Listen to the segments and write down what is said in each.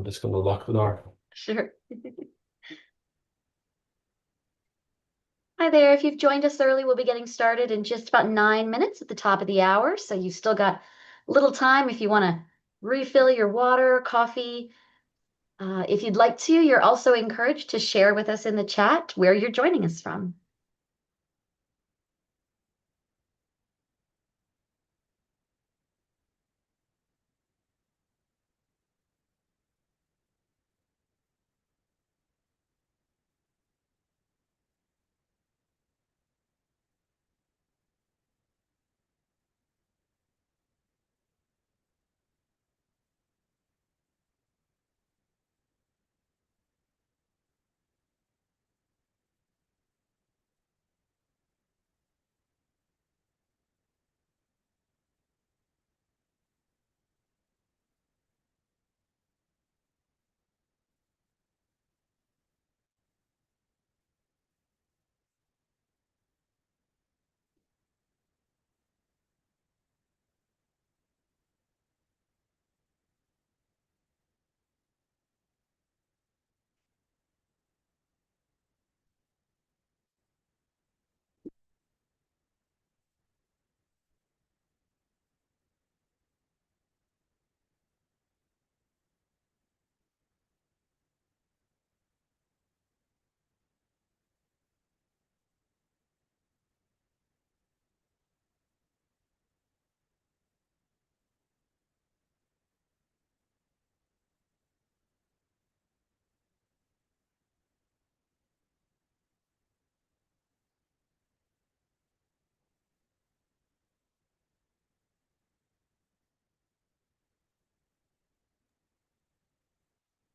just going to lock the door. Sure. Hi there. If you've joined us early, we'll be getting started in just about 9 minutes at the top of the hour. So you've still got a little time if you want to refill your water, coffee. If you'd like to, you're also encouraged to share with us in the chat where you're joining us from.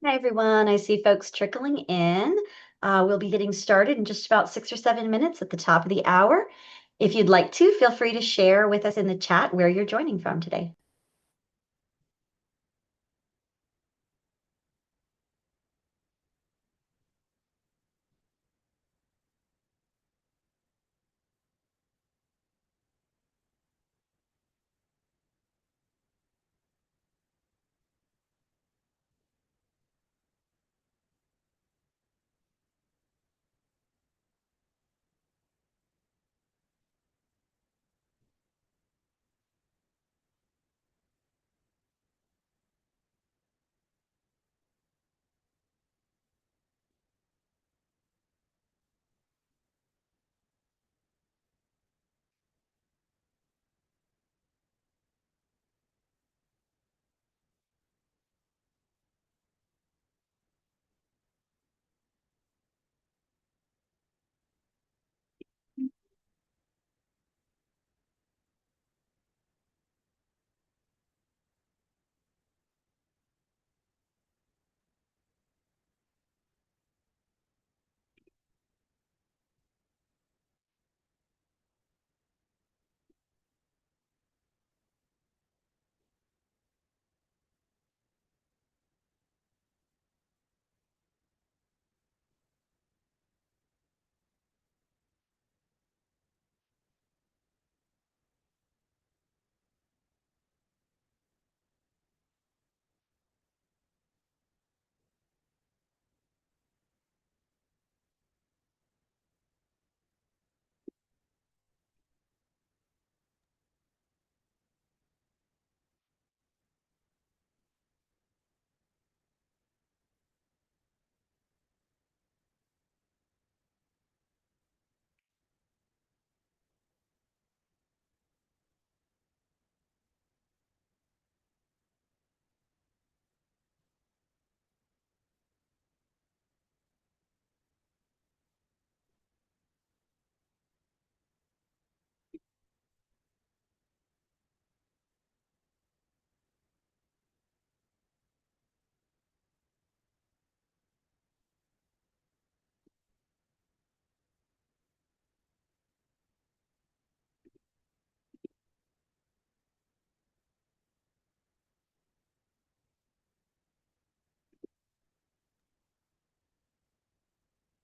Hi, everyone. I see folks trickling in. We'll be getting started in just about 6 or 7 minutes at the top of the hour. If you'd like to, feel free to share with us in the chat where you're joining from today.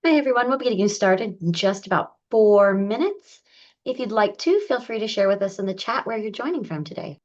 Hi, everyone. We'll be getting started in just about 4 minutes. If you'd like to, feel free to share with us in the chat where you're joining from today.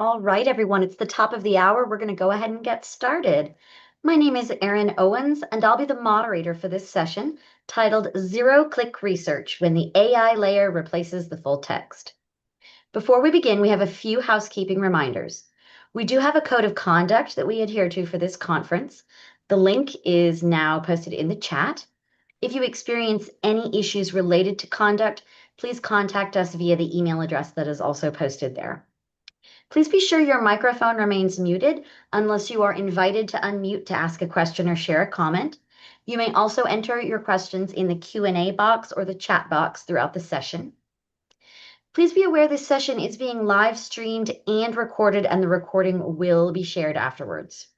All right, everyone, it's the top of the hour. We're going to go ahead and get started. My name is Erin Owens, and I'll be the moderator for this session titled Zero-Click Research When the AI Layer Replaces the Full Text. Before we begin, we have a few housekeeping reminders. We do have a code of conduct that we adhere to for this conference. The link is now posted in the chat. If you experience any issues related to conduct, please contact us via the email address that is also posted there. Please be sure your microphone remains muted unless you are invited to unmute to ask a question or share a comment. You may also enter your questions in the Q&A box or the chat box throughout the session. Please be aware this session is being live streamed and recorded, and the recording will be shared afterwards.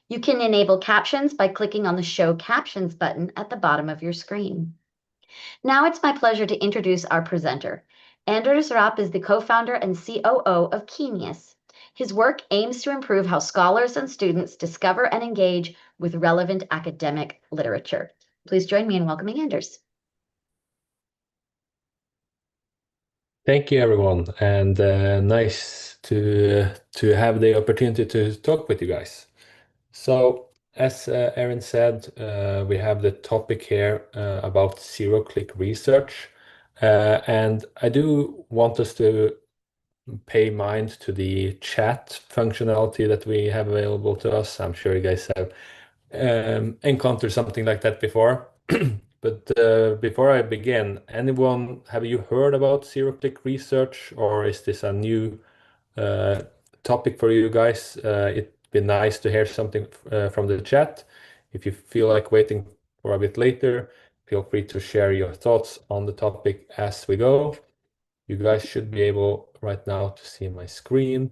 You can enable captions by clicking on the Show Captions button at the bottom of your screen. Now it's my pleasure to introduce our presenter. Anders Rapp is the co-founder and COO of Kenius. His work aims to improve how scholars and students discover and engage with relevant academic literature. Please join me in welcoming Anders. Thank you, everyone, and nice to have the opportunity to talk with you guys. So, as Erin said, we have the topic here about zero-click research, and I do want us to pay mind to the chat functionality that we have available to us. I'm sure you guys have encountered something like that before. But before I begin, have you heard about zero-click research, or is this a new topic for you guys? It'd be nice to hear something from the chat. If you feel like waiting for a bit later, feel free to share your thoughts on the topic as we go. You guys should be able right now to see my screen.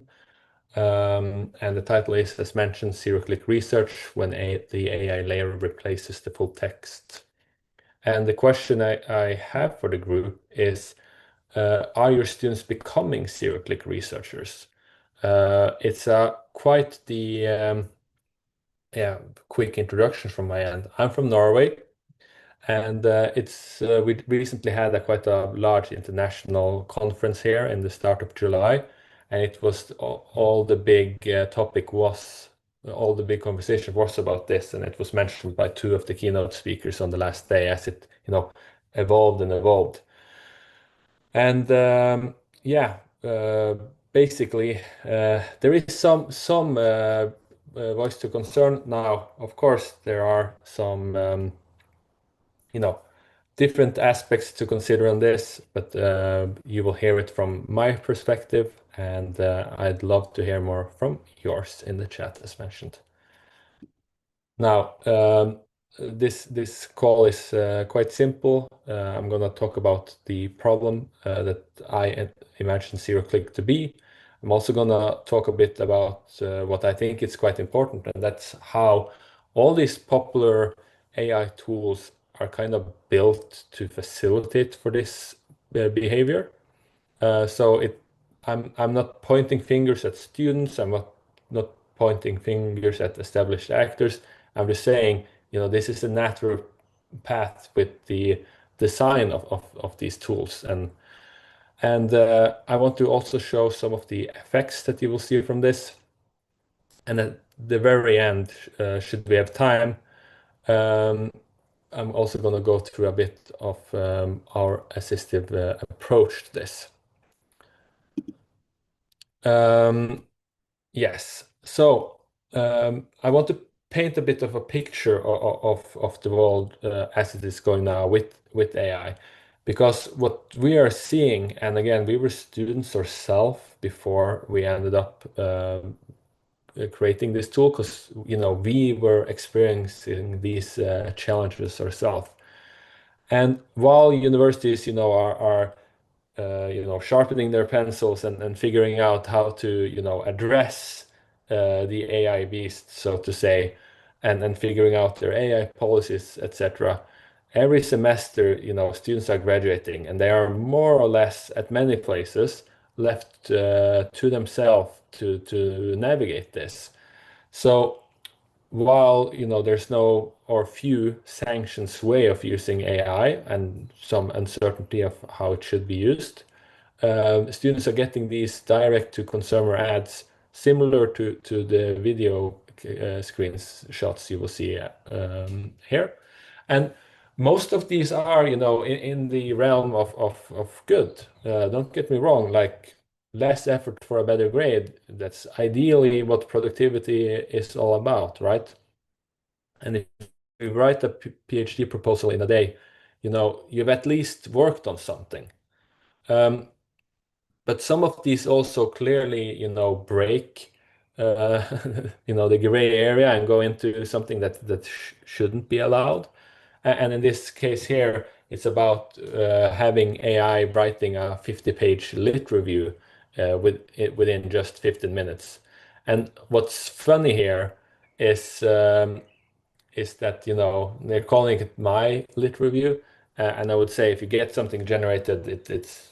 And the title is, as mentioned, Zero-Click Research when the AI layer replaces the full text. And the question I have for the group is, are your students becoming zero-click researchers? It's quite the quick introduction from my end. I'm from Norway, and we recently had quite a large international conference here in the start of July, and it was all the big all the big conversation was about this, and it was mentioned by two of the keynote speakers on the last day as it evolved and evolved. And yeah, basically, there is some voice to concern now. Of course, there are some different aspects to consider on this, but you will hear it from my perspective, and I'd love to hear more from yours in the chat, as mentioned. Now, this call is quite simple. I'm going to talk about the problem that I imagine zero-click to be. I'm also going to talk a bit about what I think is quite important, and that's how all these popular AI tools are kind of built to facilitate for this behavior. I'm not pointing fingers at students. I'm not pointing fingers at established actors. I'm just saying, this is a natural path with the design of these tools, and I want to also show some of the effects that you will see from this. And at the very end, should we have time, I'm also going to go through a bit of our assistive approach to this. Yes, so I want to paint a bit of a picture of the world as it is going now with AI, because what we are seeing, and again, we were students ourselves before we ended up creating this tool, because we were experiencing these challenges ourselves. And while universities are sharpening their pencils and figuring out how to address the AI beast, so to say, and figuring out their AI policies, etc. Every semester, students are graduating, and they are more or less at many places left to themselves to navigate this. So while there's no or few sanctions way of using AI and some uncertainty of how it should be used, students are getting these direct to consumer ads similar to the video screenshots you will see here. And most of these are, in the realm of good. Don't get me wrong, like less effort for a better grade. That's ideally what productivity is all about, right? And if you write a PhD proposal in a day, you've at least worked on something. But some of these also clearly, break, the gray area and go into something that shouldn't be allowed. And in this case here, it's about having AI writing a 50-page lit review within just 15 minutes. And what's funny here is that, they're calling it my lit review. And I would say if you get something generated, it's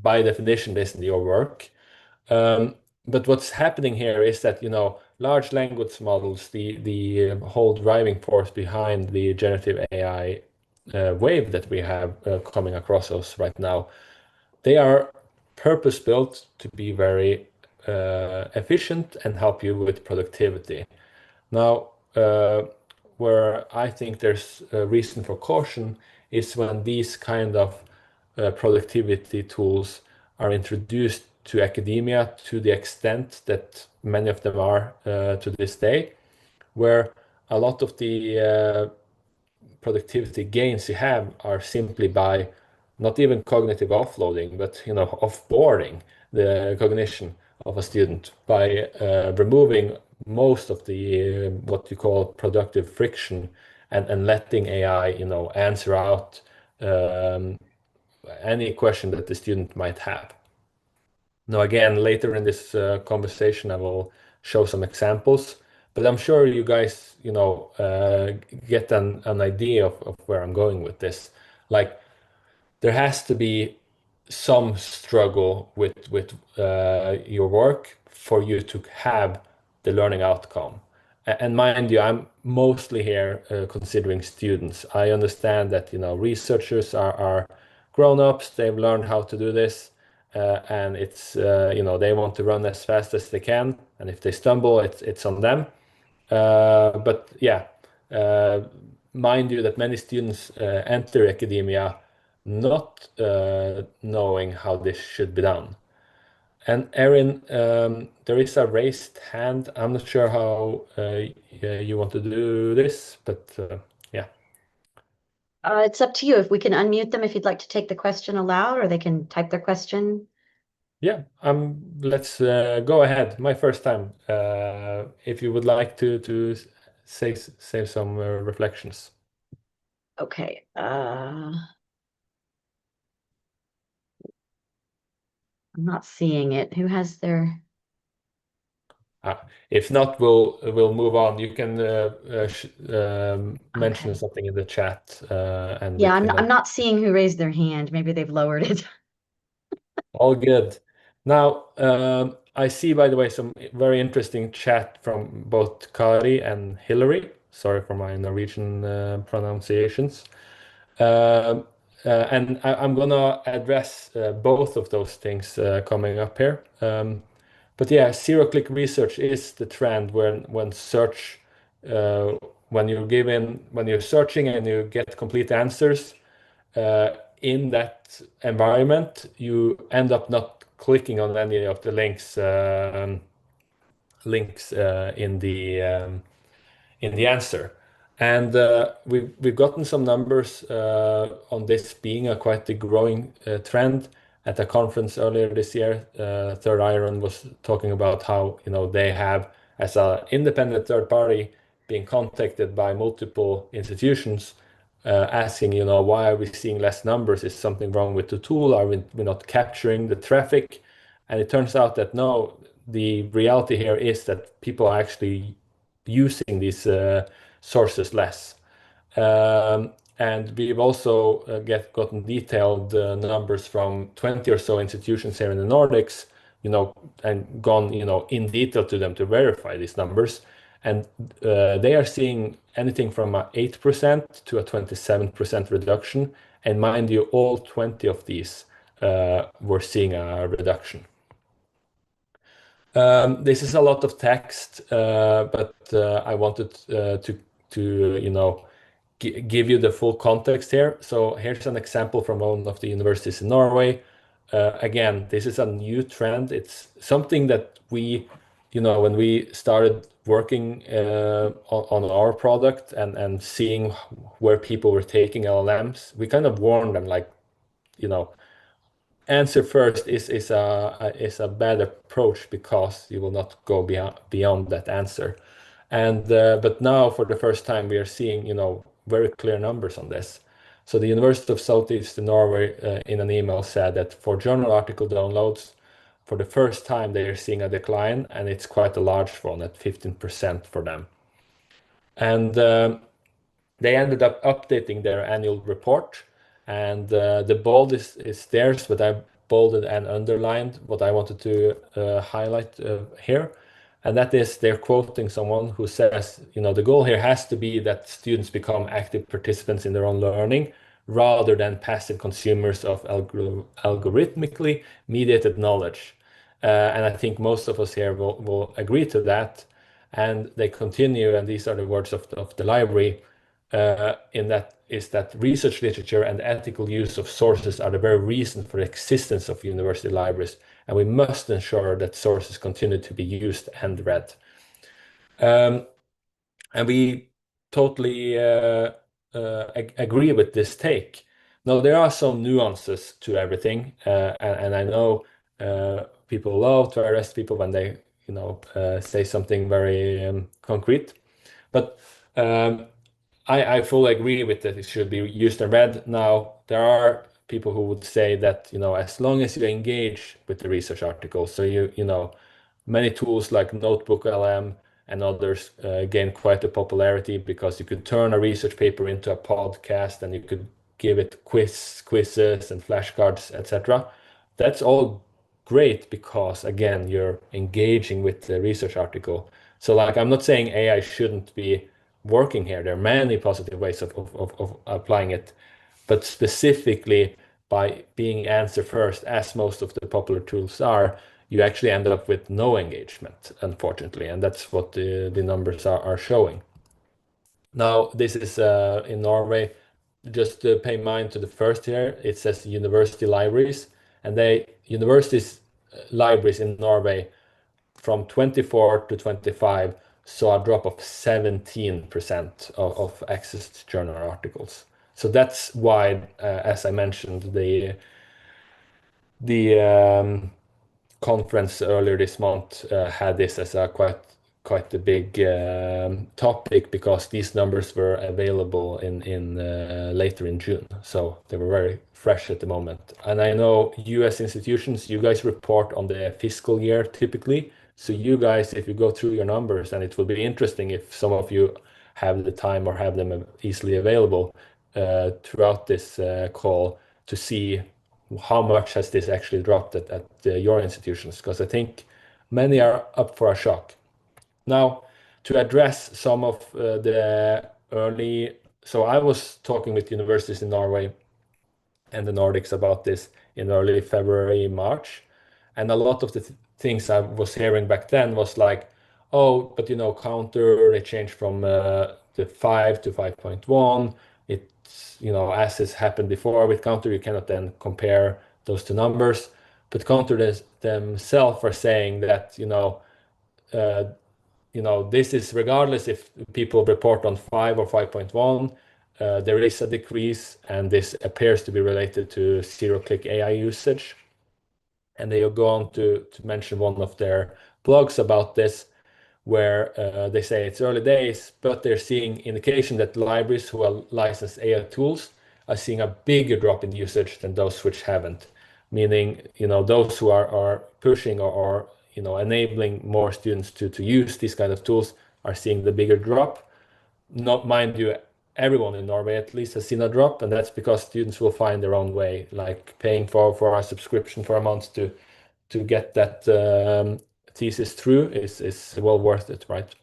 by definition isn't your work. Um, but what's happening here is that, large language models, the whole driving force behind the generative AI wave that we have coming across us right now, they are purpose built to be very efficient and help you with productivity. Now, where I think there's a reason for caution is when these kind of productivity tools are introduced to academia to the extent that many of them are to this day, where a lot of the productivity gains you have are simply by not even cognitive offloading, but offboarding the cognition of a student by removing most of the what you call productive friction and letting AI answer out um, any question that the student might have. Now, again, later in this conversation, I will show some examples, but I'm sure you guys, get an idea of where I'm going with this. Like, there has to be some struggle with your work for you to have the learning outcome. And mind you, I'm mostly here considering students. I understand that researchers are grown-ups. They've learned how to do this, and it's they want to run as fast as they can. And if they stumble, it's on them. But yeah, uh, mind you that many students enter academia not knowing how this should be done. And Erin, there is a raised hand. I'm not sure how you want to do this, but yeah. It's up to you. If we can unmute them if you'd like to take the question aloud, or they can type their question. Yeah, let's go ahead. My first time. If you would like to say some reflections. Okay. I'm not seeing it. Who has their... If not, we'll move on. You can mention Okay. something in the chat, and we Yeah, can I'm not seeing who raised their hand. Maybe they've lowered it. all good. Now, I see, by the way, some very interesting chat from both Kari and Hillary. Sorry for my Norwegian pronunciations. Um, and I'm gonna address both of those things coming up here. But yeah, zero-click research is the trend when search uh, when you're searching and you get complete answers in that environment, you end up not clicking on any of the links in the answer. And we've gotten some numbers on this being a quite a growing trend. At a conference earlier this year, Third Iron was talking about how they have, as an independent third party, being contacted by multiple institutions asking, why are we seeing less numbers? Is something wrong with the tool? Are we not capturing the traffic? And it turns out that no, the reality here is that people are actually using these sources less. And we've also gotten detailed numbers from 20 or so institutions here in the Nordics, and gone, in detail to them to verify these numbers. And they are seeing anything from a 8% to a 27% reduction. And mind you, all 20 of these we're seeing a reduction. This is a lot of text, but I wanted to give you the full context here. So here's an example from one of the universities in Norway. Again, this is a new trend. It's something that when we started working on our product and seeing where people were taking LLMs, we kind of warned them like, answer first is a bad approach because you will not go beyond that answer. But now for the first time we are seeing very clear numbers on this. So the University of Southeastern Norway in an email said that for journal article downloads, for the first time they are seeing a decline, and it's quite a large one at 15% for them. And they ended up updating their annual report, and the bold is theirs, but I bolded and underlined what I wanted to highlight here. And that is they're quoting someone who says, the goal here has to be that students become active participants in their own learning rather than passive consumers of algorithmically mediated knowledge. And I think most of us here will agree to that. And they continue, and these are the words of the library, in that is that research literature and ethical use of sources are the very reason for the existence of university libraries, and we must ensure that sources continue to be used and read. And we totally agree with this take. Now, there are some nuances to everything, and I know people love to arrest people when they, say something very concrete. But I fully agree with that it should be used and read. Now, there are people who would say that, as long as you engage with the research article, so many tools like NotebookLM and others gain quite a popularity because you could turn a research paper into a podcast and you could give it quizzes and flashcards, etc. That's all great because, again, you're engaging with the research article. So, like, I'm not saying AI shouldn't be working here. There are many positive ways of applying it, but specifically by being answer first, as most of the popular tools are, you actually end up with no engagement, unfortunately, and that's what the numbers are showing. Now, this is in Norway. Just to pay mind to the first here, it says university libraries, and universities libraries in Norway from 24 to 25 saw a drop of 17% of accessed journal articles. So that's why, as I mentioned, the conference earlier this month had this as a quite a big topic because these numbers were available in later in June, so they were very fresh at the moment. And I know U.S. institutions, you guys report on the fiscal year typically. So you guys, if you go through your numbers, and it will be interesting if some of you have the time or have them easily available throughout this call to see how much has this actually dropped at your institutions, because I think many are up for a shock. Now, to address some of the early, so I was talking with universities in Norway and the Nordics about this in early February, March. And a lot of the things I was hearing back then was like, oh, but Counter, they changed from the 5 to 5.1. It's, as has happened before with Counter, you cannot then compare those two numbers. But Counter themselves are saying that, this is regardless if people report on 5 or 5.1, there is a decrease, and this appears to be related to zero-click AI usage. And they go on to mention one of their blogs about this, where they say it's early days, but they're seeing indication that libraries who are licensed AI tools are seeing a bigger drop in usage than those which haven't. Meaning, those who are pushing or enabling more students to use these kind of tools are seeing the bigger drop. Not mind you, everyone in Norway at least has seen a drop, and that's because students will find their own way, like paying for a subscription for a month to get that thesis through is well worth it, right?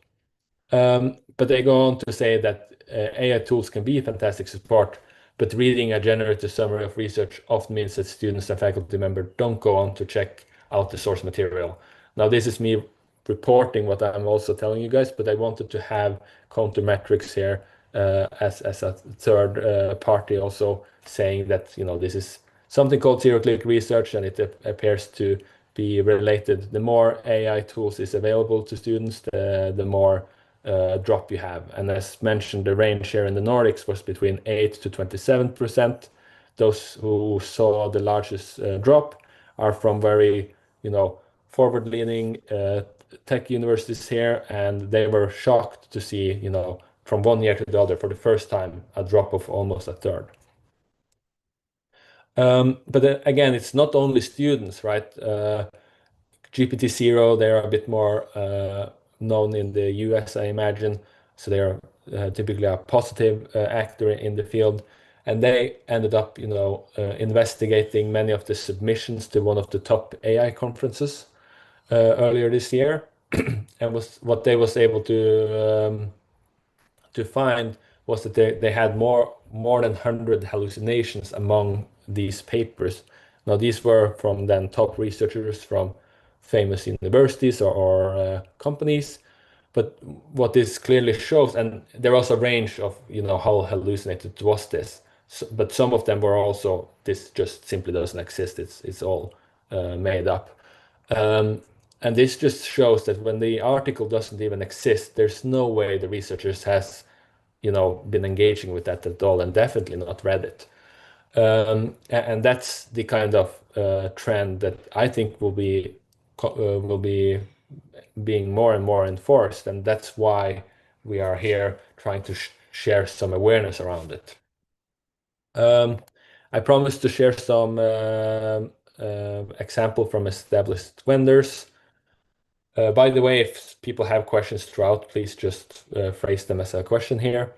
But they go on to say that AI tools can be fantastic support, But reading a generated summary of research often means that students and faculty members don't go on to check out the source material. Now, this is me reporting what I'm also telling you guys, but I wanted to have countermetrics here as a third party also saying that this is something called zero-click research, and it appears to be related. The more AI tools is available to students, the more drop you have. And as mentioned, the range here in the Nordics was between 8 to 27%. Those who saw the largest drop are from very, forward-leaning tech universities here, and they were shocked to see, from one year to the other, for the first time, a drop of almost a third. But again, it's not only students, right? GPT-0, they're a bit more known in the US, I imagine. So they're typically a positive actor in the field. And they ended up, investigating many of the submissions to one of the top AI conferences earlier this year. And what they was able to find was that they had more than 100 hallucinations among these papers. Now, these were from then top researchers from famous universities or companies. But what this clearly shows, and there was a range of how hallucinated was this. But some of them were also, this just simply doesn't exist. It's all made up. And this just shows that when the article doesn't even exist, there's no way the researchers has been engaging with that at all, and definitely not read it. And that's the kind of trend that I think will be being more and more enforced, and that's why we are here trying to share some awareness around it. I promised to share some example from established vendors. By the way, if people have questions throughout, please just phrase them as a question here.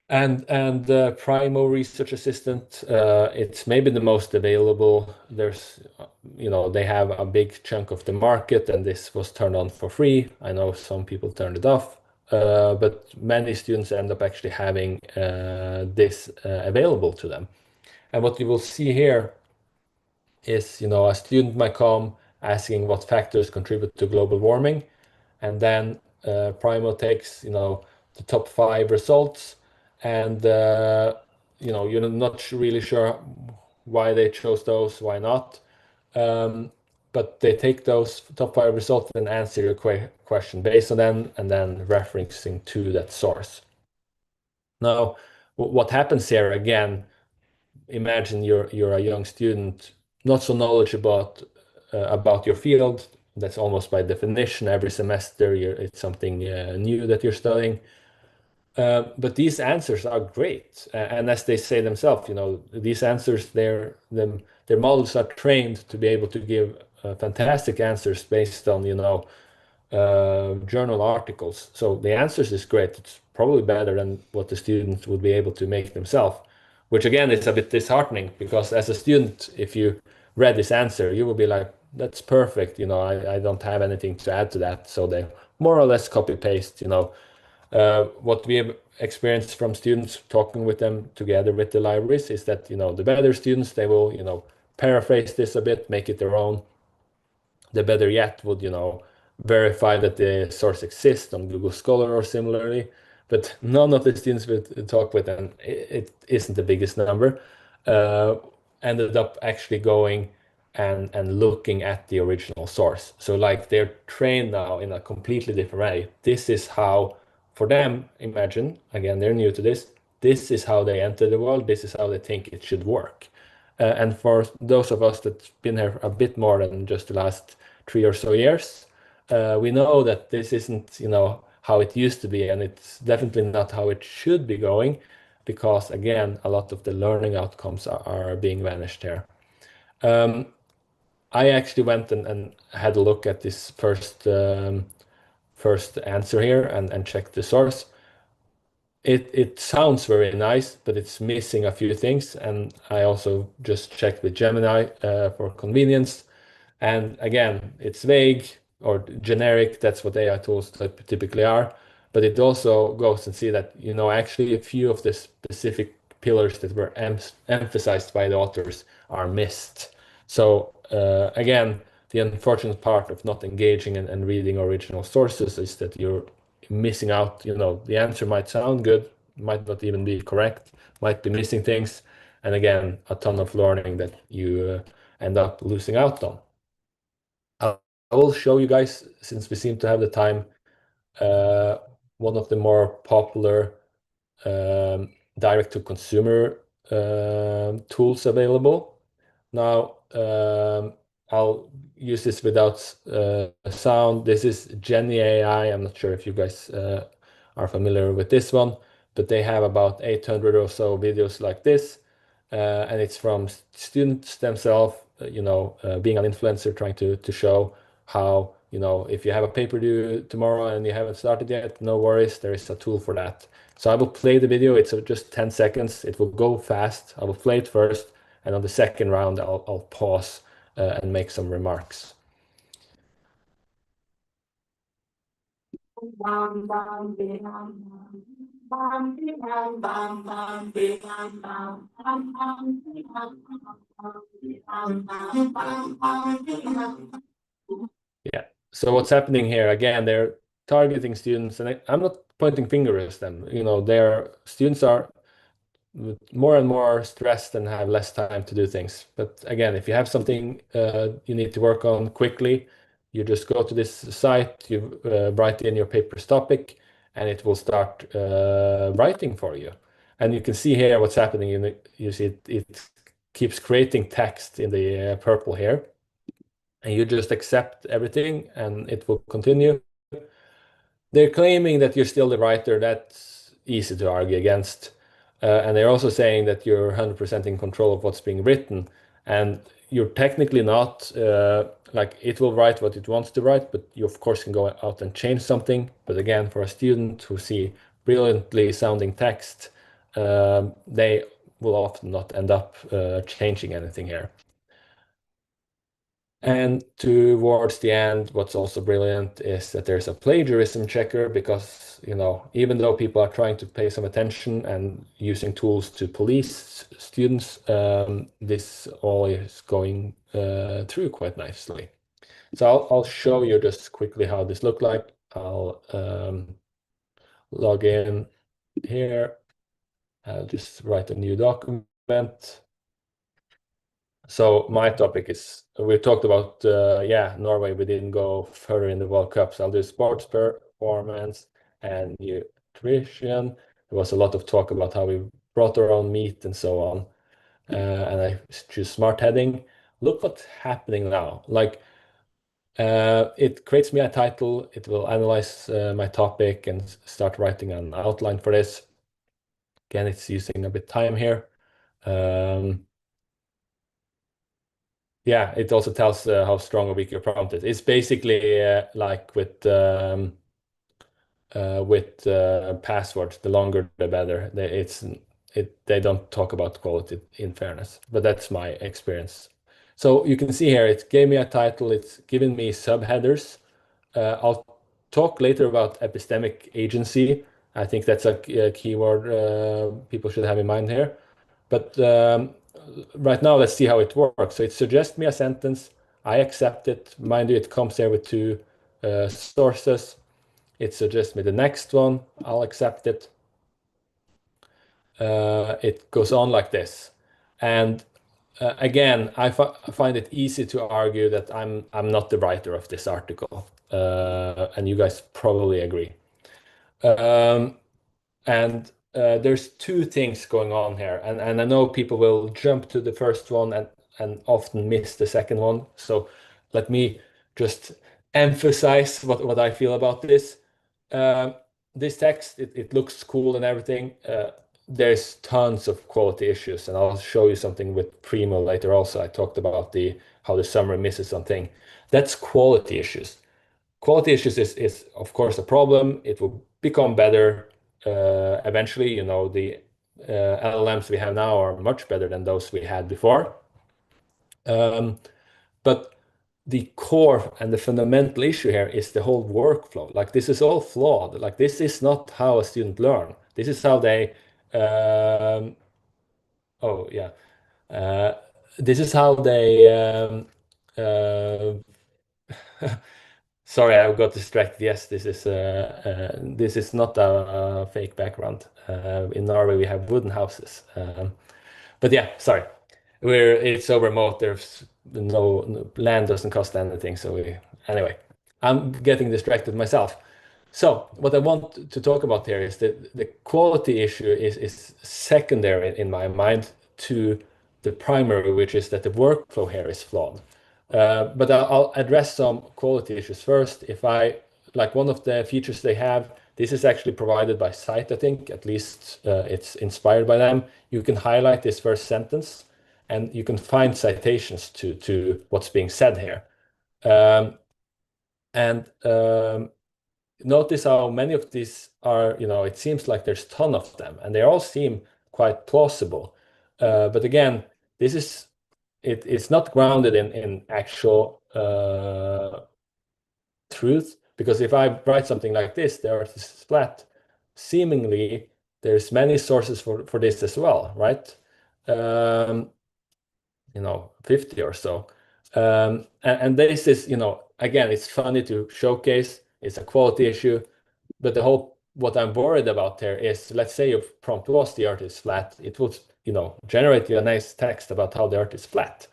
And Primo Research Assistant, it's maybe the most available. They have a big chunk of the market, and this was turned on for free. I know some people turned it off, but many students end up actually having this available to them. And what you will see here is, a student might come asking what factors contribute to global warming, and then Primo takes, the top 5 results, and you're not really sure why they chose those, why not. But they take those top 5 results and answer your question based on them, and then referencing to that source. Now, what happens here again? Imagine you're a young student, not so knowledgeable about your field. That's almost by definition. Every semester, it's something new that you're studying. But these answers are great, and as they say themselves, these answers, their models are trained to be able to give fantastic answers based on journal articles. So the answers is great. It's probably better than what the students would be able to make themselves, which again is a bit disheartening, because as a student, if you read this answer, you will be like, that's perfect. I don't have anything to add to that. So they more or less copy paste. What we have experienced from students talking with them together with the libraries is that, the better students, they will, paraphrase this a bit, make it their own. The better yet would, verify that the source exists on Google Scholar or similarly. But none of the students we talk with, and it isn't the biggest number, ended up actually going and looking at the original source. So like they're trained now in a completely different way. This is how, for them, imagine, again, they're new to this. This is how they enter the world. This is how they think it should work. And for those of us that's been here a bit more than just the last 3 or so years, we know that this isn't, how it used to be, and it's definitely not how it should be going, because again, a lot of the learning outcomes are being vanished here. I actually went and had a look at this first answer here and checked the source. It sounds very nice, but it's missing a few things. And I also just checked with Gemini for convenience. And again, it's vague or generic. That's what AI tools typically are. but it also goes and see that, actually a few of the specific pillars that were emphasized by the authors are missed. So again, the unfortunate part of not engaging and reading original sources is that you're missing out. The answer might sound good, might not even be correct, might be missing things, and again, a ton of learning that you end up losing out on. I will show you guys, since we seem to have the time, uh, one of the more popular direct-to-consumer tools available. Now, I'll use this without sound. This is Jenny AI. I'm not sure if you guys are familiar with this one, but they have about 800 or so videos like this. And it's from students themselves, being an influencer, trying to show how, if you have a paper due tomorrow and you haven't started yet, no worries, there is a tool for that. So I will play the video. It's just 10 seconds. It will go fast. I will play it first, and on the second round, I'll pause and make some remarks. Yeah. So what's happening here? Again, they're targeting students, and I'm not pointing fingers at them. Their students are more and more stressed and have less time to do things. But again, if you have something you need to work on quickly, you just go to this site, you write in your paper's topic, and it will start writing for you. And you can see here what's happening. You see it keeps creating text in the purple here, and you just accept everything, and it will continue. They're claiming that you're still the writer. That's easy to argue against. And they're also saying that you're 100% in control of what's being written. And you're technically not. Like, it will write what it wants to write, but you, of course, can go out and change something. But again, for a student who see brilliantly sounding text, they will often not end up changing anything here. And towards the end, what's also brilliant is that there's a plagiarism checker, because, even though people are trying to pay some attention and using tools to police students, this all is going through quite nicely. So I'll show you just quickly how this looked like. I'll log in here. I'll just write a new document. So my topic is, we talked about, Norway. We didn't go further in the World Cup. So I'll do sports performance and nutrition. There was a lot of talk about how we brought our own meat and so on. And I choose smart heading. Look what's happening now. Like, it creates me a title. It will analyze my topic and start writing an outline for this. Again, it's using a bit time here. Yeah, it also tells how strong or weak your prompt is. It's basically like with passwords, the longer the better. They don't talk about quality, in fairness, but that's my experience. So you can see here, it gave me a title. It's given me subheaders. I'll talk later about epistemic agency. I think that's a keyword people should have in mind here. But right now, let's see how it works. So it suggests me a sentence. I accept it. Mind you, it comes here with two sources. It suggests me the next one. I'll accept it. It goes on like this. And again, I find it easy to argue that I'm not the writer of this article. And you guys probably agree. And there's two things going on here, and I know people will jump to the first one and often miss the second one. So let me just emphasize what I feel about this. This text, it looks cool and everything. There's tons of quality issues, and I'll show you something with Primo later also. I talked about how the summary misses something. That's quality issues. Quality issues is of course a problem. It will become better eventually. The LLMs we have now are much better than those we had before. But the core and the fundamental issue here is the whole workflow. Like this is all flawed. Like this is not how a student learn. This is how they oh yeah. This is how they uh, sorry, I got distracted. Yes, this is not a fake background. In Norway, we have wooden houses. But yeah, sorry. It's so remote. There's no land doesn't cost anything. Anyway, I'm getting distracted myself. So what I want to talk about here is that the quality issue is secondary in my mind to the primary, which is that the workflow here is flawed. But I'll address some quality issues first. If I like one of the features they have, this is actually provided by Cite, I think, at least it's inspired by them. You can highlight this first sentence and you can find citations to what's being said here. And notice how many of these are, it seems like there's a ton of them and they all seem quite plausible. But again, it's not grounded in actual truth, because if I write something like this, the earth is flat, seemingly there's many sources for this as well, right? 50 or so. And this is, again, it's funny to showcase, it's a quality issue, but what I'm worried about there is, let's say your prompt was the earth is flat, it would, generate you a nice text about how the earth is flat.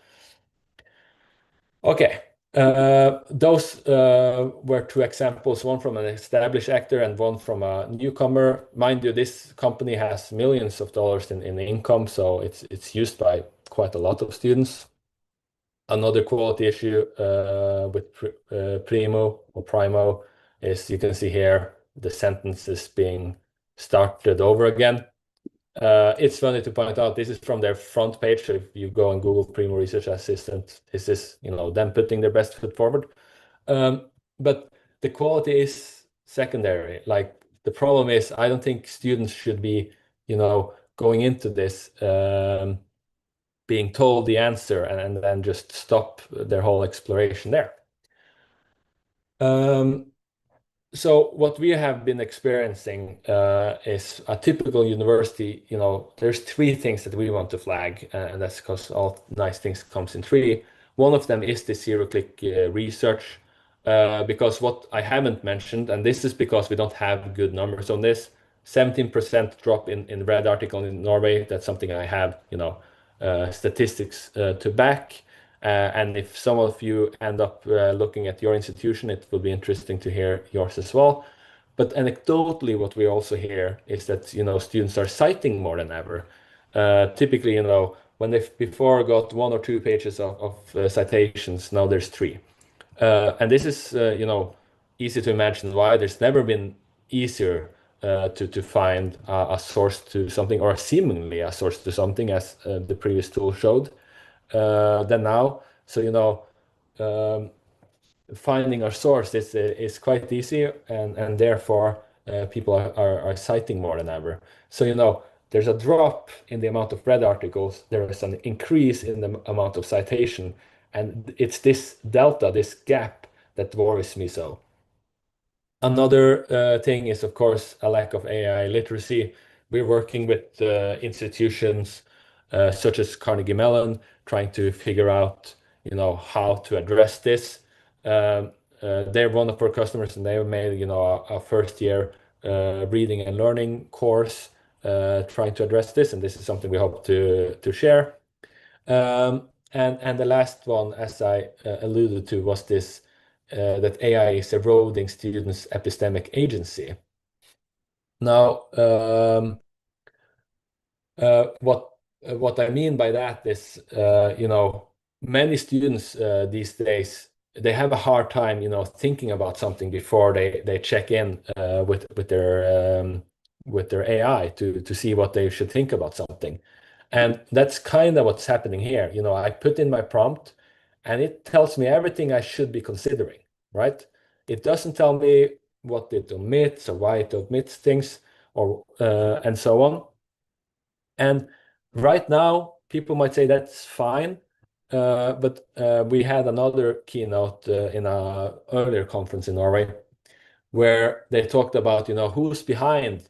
Okay, those were two examples, one from an established actor and one from a newcomer. Mind you, this company has millions of dollars in income, so it's used by quite a lot of students. Another quality issue with Primo is, you can see here the sentence is being started over again. It's funny to point out this is from their front page. So if you go and Google Primo Research Assistant, this is them putting their best foot forward. But the quality is secondary. Like the problem is, I don't think students should be going into this being told the answer and then just stop their whole exploration there. So what we have been experiencing is a typical university. There's three things that we want to flag, and that's because all nice things comes in three. One of them is the zero-click research, because what I haven't mentioned, and this is because we don't have good numbers on this, 17% drop in red article in Norway. That's something I have, statistics to back. And if some of you end up looking at your institution, it will be interesting to hear yours as well. But anecdotally, what we also hear is that students are citing more than ever. Typically, when they before got 1 or 2 pages of citations, now there's 3. And this is easy to imagine why. There's never been easier to find a source to something, or seemingly a source to something, as the previous tool showed. Than now. So finding our source is quite easy, and therefore people are citing more than ever. So there's a drop in the amount of read articles, there is an increase in the amount of citation, and it's this delta, this gap, that worries me so. Another thing is, of course, a lack of AI literacy. We're working with institutions such as Carnegie Mellon, trying to figure out, how to address this. They're one of our customers, and they made, a first-year reading and learning course trying to address this, and this is something we hope to share. And the last one, as I alluded to, was this that AI is eroding students' epistemic agency. Now, what I mean by that is, many students these days, they have a hard time, thinking about something before they check in with their AI to see what they should think about something. And that's kind of what's happening here. I put in my prompt and it tells me everything I should be considering, right? It doesn't tell me what it omits or why it omits things, or and so on. And right now, people might say that's fine, but we had another keynote in a earlier conference in Norway where they talked about, who's behind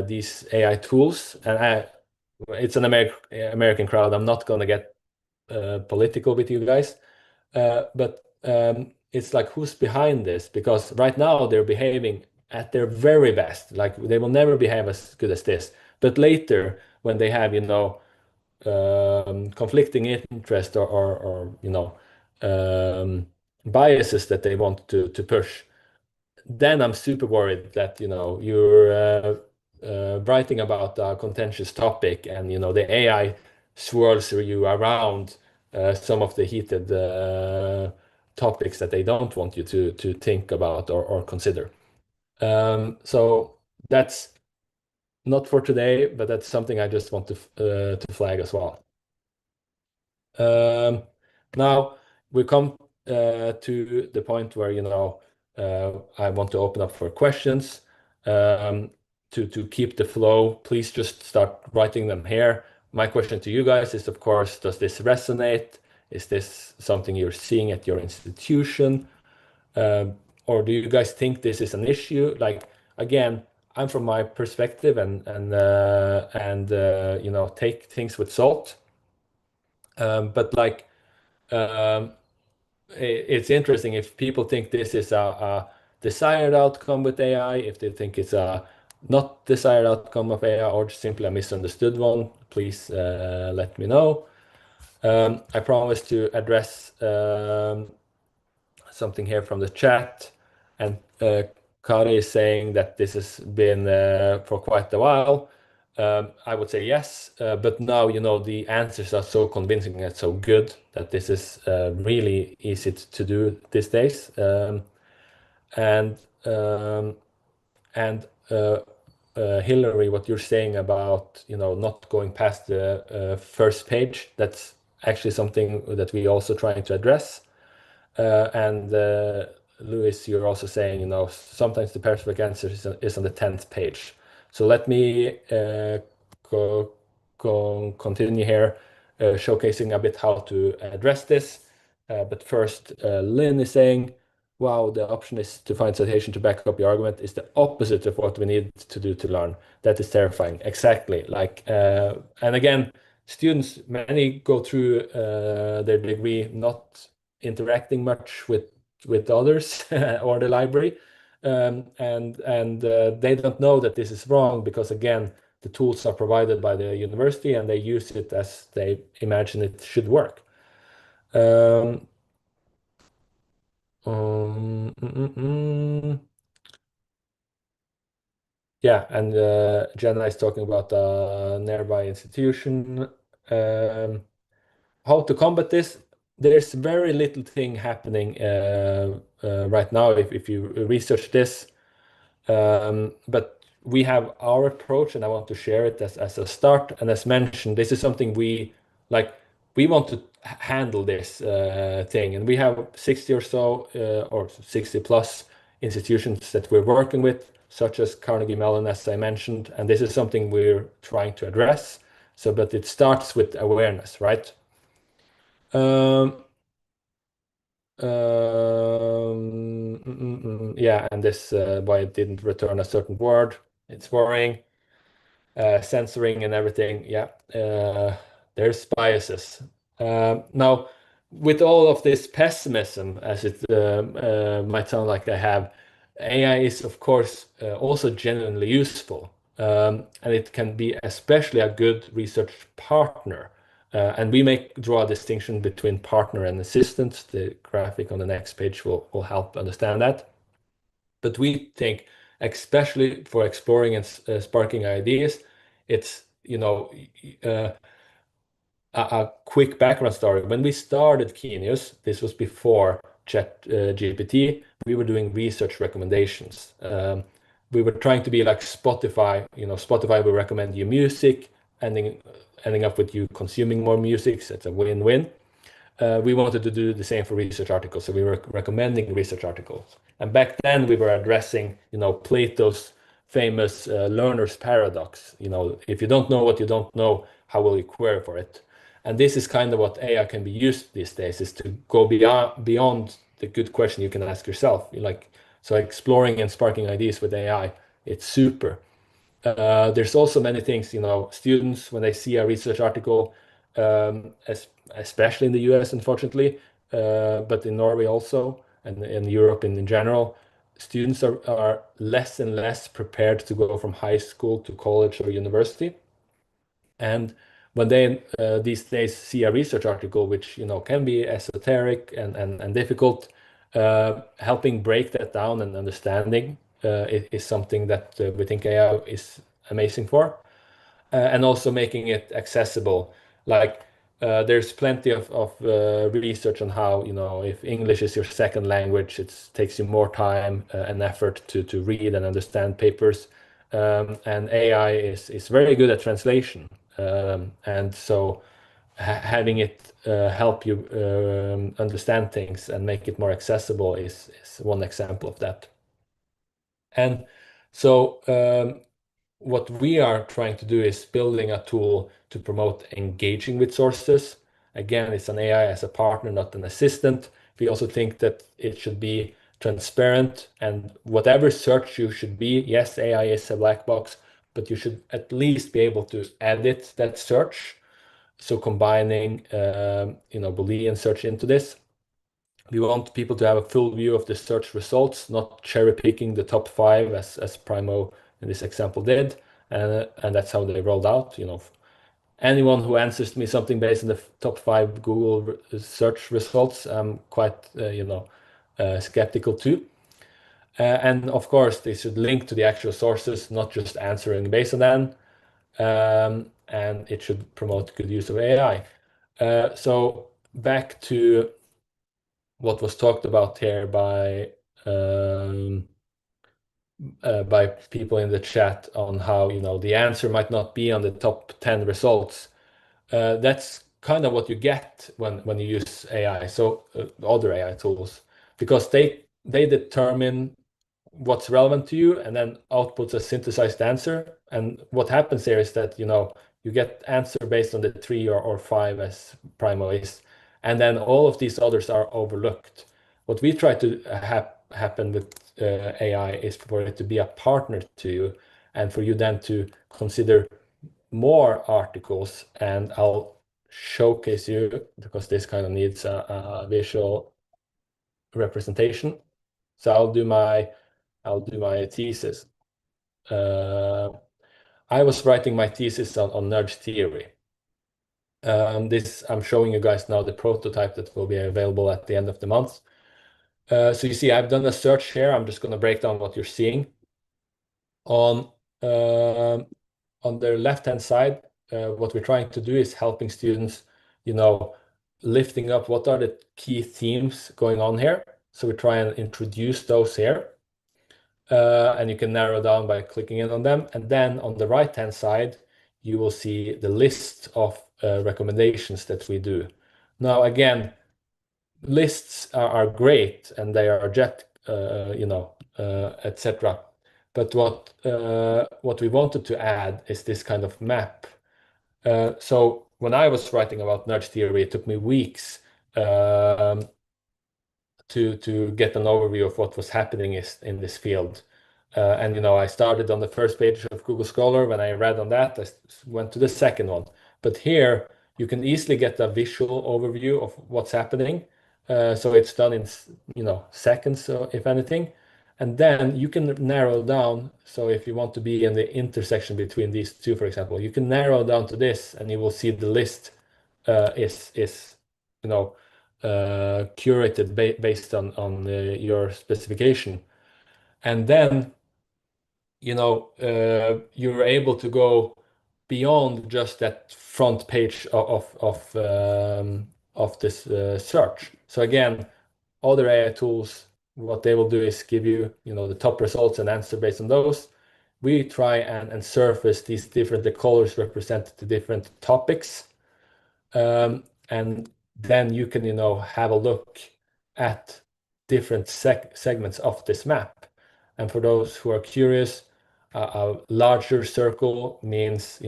these AI tools. And it's an American crowd. I'm not going to get political with you guys, but it's like, who's behind this? Because right now they're behaving at their very best. Like they will never behave as good as this. But later, when they have, conflicting interest or biases that they want to push, then I'm super worried that you're writing about a contentious topic, and the AI swirls you around some of the heated topics that they don't want you to think about or consider. So that's not for today, but that's something I just want to flag as well. Now we come to the point where I want to open up for questions. To keep the flow, please just start writing them here. My question to you guys is, of course, does this resonate? Is this something you're seeing at your institution? Or do you guys think this is an issue? Like, again, I'm from my perspective and take things with salt. But like, it's interesting if people think this is a desired outcome with AI, if they think it's a not desired outcome of AI, or simply a misunderstood one, please let me know. I promise to address something here from the chat, and Kari is saying that this has been for quite a while. I would say yes, but now the answers are so convincing and so good that this is really easy to do these days. And Hillary, what you're saying about not going past the first page, that's actually something that we also trying to address. And Lewis, you're also saying, sometimes the perfect answer is on the 10th page. So let me continue here, showcasing a bit how to address this. But first, Lynn is saying, wow, the option is to find citation to back up your argument is the opposite of what we need to do to learn. That is terrifying. Exactly. Like, and again, students, many go through their degree not interacting much with others or the library, and they don't know that this is wrong because, again, the tools are provided by the university and they use it as they imagine it should work. Yeah, and Jenna is talking about a nearby institution. How to combat this? There's very little thing happening right now if you research this. But we have our approach, and I want to share it as a start. And as mentioned, this is something we like. We want to handle this thing, and we have 60 or so, or 60 plus institutions that we're working with, such as Carnegie Mellon, as I mentioned. And this is something we're trying to address. So, but it starts with awareness, right? Yeah, and this why it didn't return a certain word. It's worrying. Censoring and everything. Yeah, there's biases. Now, with all of this pessimism, as it might sound like I have, AI is, of course, also genuinely useful. And it can be especially a good research partner. And we may draw a distinction between partner and assistant. The graphic on the next page will help understand that. But we think, especially for exploring and sparking ideas, it's a quick background story. When we started Kenius, this was before ChatGPT, we were doing research recommendations. We were trying to be like Spotify. Spotify will recommend you music, ending up with you consuming more music. So it's a win-win. We wanted to do the same for research articles. So we were recommending research articles. And back then we were addressing, Plato's famous learner's paradox. If you don't know what you don't know, how will you query for it? And this is kind of what AI can be used these days, is to go beyond the good question you can ask yourself. So exploring and sparking ideas with AI, it's super. There's also many things, students, when they see a research article, especially in the US, unfortunately, but in Norway also, and in Europe in general, students are less and less prepared to go from high school to college or university. And when they these days see a research article, which can be esoteric and difficult, helping break that down and understanding is something that we think AI is amazing for, and also making it accessible. Like there's plenty of research on how, if English is your second language, it takes you more time and effort to read and understand papers. And AI is very good at translation. And so having it help you understand things and make it more accessible is one example of that. And so what we are trying to do is building a tool to promote engaging with sources. Again, it's an AI as a partner, not an assistant. We also think that it should be transparent, and whatever search you should be, yes, AI is a black box, but you should at least be able to edit that search. So combining, Boolean search into this. We want people to have a full view of the search results, not cherry picking the top 5 as Primo in this example did. And that's how they rolled out. Anyone who answers me something based on the top 5 Google search results, I'm quite, skeptical too. And of course, they should link to the actual sources, not just answering based on them. And it should promote good use of AI. So back to what was talked about here by people in the chat on how the answer might not be on the top 10 results. That's kind of what you get when you use AI, so other AI tools, because they determine what's relevant to you and then outputs a synthesized answer. And what happens there is that you get answer based on the 3 or 5 as Primo is, and then all of these others are overlooked. What we try to happen with AI is for it to be a partner to you, and for you then to consider more articles. And I'll showcase you, because this kind of needs a visual representation. So I'll do my thesis. I was writing my thesis on nudge theory. I'm showing you guys now the prototype that will be available at the end of the month. So you see, I've done a search here. I'm just going to break down what you're seeing. On the left-hand side, what we're trying to do is helping students, lifting up what are the key themes going on here. So we try and introduce those here. And you can narrow down by clicking in on them. And then on the right-hand side, you will see the list of recommendations that we do. Now, again, lists are great, and they are etc. But what we wanted to add is this kind of map. So when I was writing about nudge theory, it took me weeks to get an overview of what was happening in this field. And I started on the first page of Google Scholar. When I read on that, I went to the second one. But here you can easily get a visual overview of what's happening. So it's done in seconds, if anything. And then you can narrow down. So if you want to be in the intersection between these two, for example, you can narrow down to this, and you will see the list is curated based on your specification. And then you're able to go beyond just that front page of this search. So again, other AI tools, what they will do is give you the top results and answer based on those. We try and surface these the colors represent the different topics. And then you can have a look at different segments of this map. And for those who are curious, a larger circle means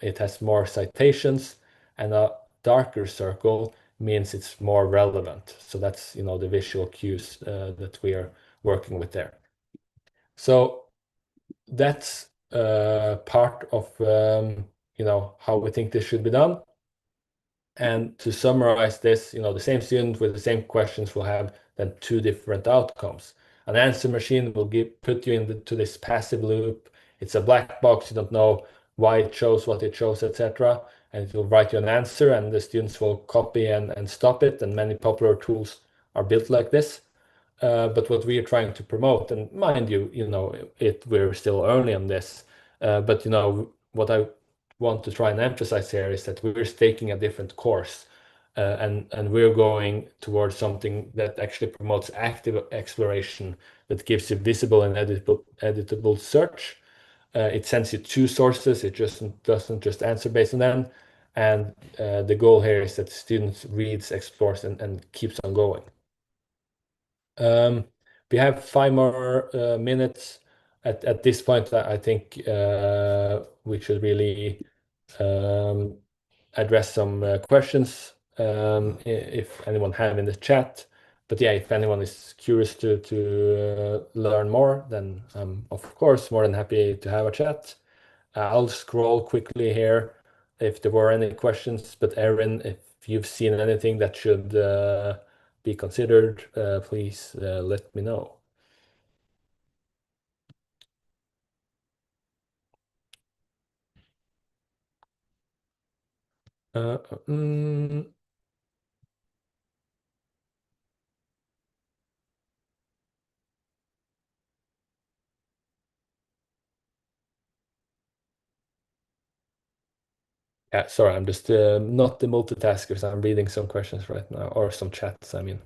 it has more citations, and a darker circle means it's more relevant. So that's, the visual cues that we are working with there. So that's part of, how we think this should be done. And to summarize this, the same student with the same questions will have then two different outcomes. An answer machine will put you into this passive loop. It's a black box. You don't know why it chose what it chose, etc. And it will write you an answer, and the students will copy and stop it. And many popular tools are built like this. But what we are trying to promote, and mind you, we're still early on this. But what I want to try and emphasize here is that we're taking a different course, and we're going towards something that actually promotes active exploration, that gives you visible and editable search. It sends you two sources. It just doesn't just answer based on them. And the goal here is that students reads, explores, and keeps on going. We have 5 more minutes. At this point, I think we should really address some questions if anyone have in the chat. But yeah, if anyone is curious to learn more, then I'm of course more than happy to have a chat. I'll scroll quickly here if there were any questions. But Erin, if you've seen anything that should be considered, please let me know. Yeah, sorry, I'm just not the multitasker, so I'm reading some questions right now, or some chats, I mean.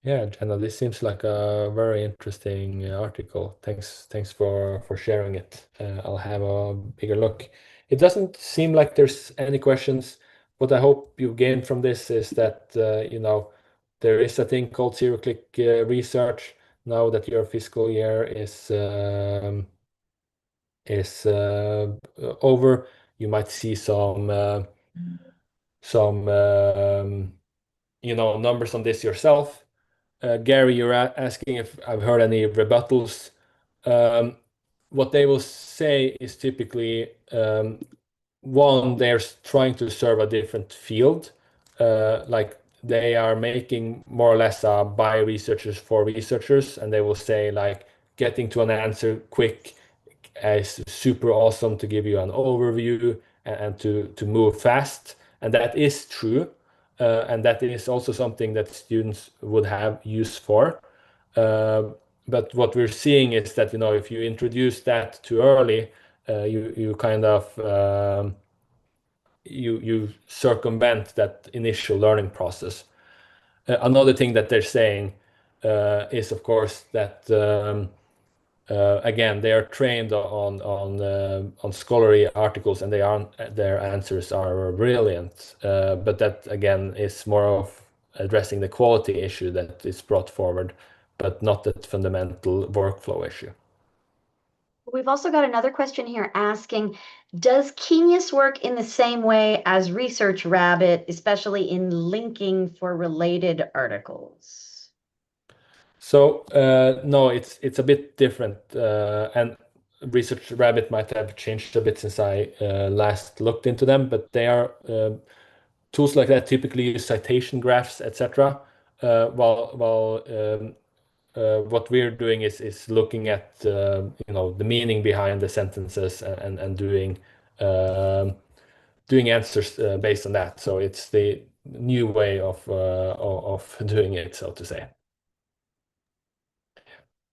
Yeah, Jenna, this seems like a very interesting article. Thanks for sharing it. I'll have a bigger look. It doesn't seem like there's any questions. What I hope you gain from this is that there is a thing called zero-click research. Now that your fiscal year is over, you might see some numbers on this yourself. Gary, you're asking if I've heard any rebuttals. What they will say is typically, one, they're trying to serve a different field. Like they are making more or less by researchers for researchers, and they will say like getting to an answer quick is super awesome to give you an overview and to move fast. And that is true. And that is also something that students would have use for. But what we're seeing is that, if you introduce that too early, you kind of you circumvent that initial learning process. Another thing that they're saying is, of course, that again, they are trained on scholarly articles, and their answers are brilliant. But that again is more of addressing the quality issue that is brought forward, but not that fundamental workflow issue. We've also got another question here asking, does Kenius work in the same way as Research Rabbit, especially in linking for related articles? So no, it's a bit different, and Research Rabbit might have changed a bit since I last looked into them, but they are tools like that typically use citation graphs, etc. While what we're doing is looking at the meaning behind the sentences and doing answers based on that. So it's the new way of doing it, so to say.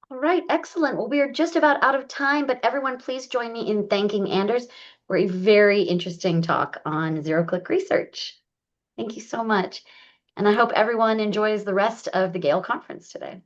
All right, excellent. Well, we are just about out of time, but everyone, please join me in thanking Anders for a very interesting talk on zero-click research. Thank you so much. And I hope everyone enjoys the rest of the Gale conference today.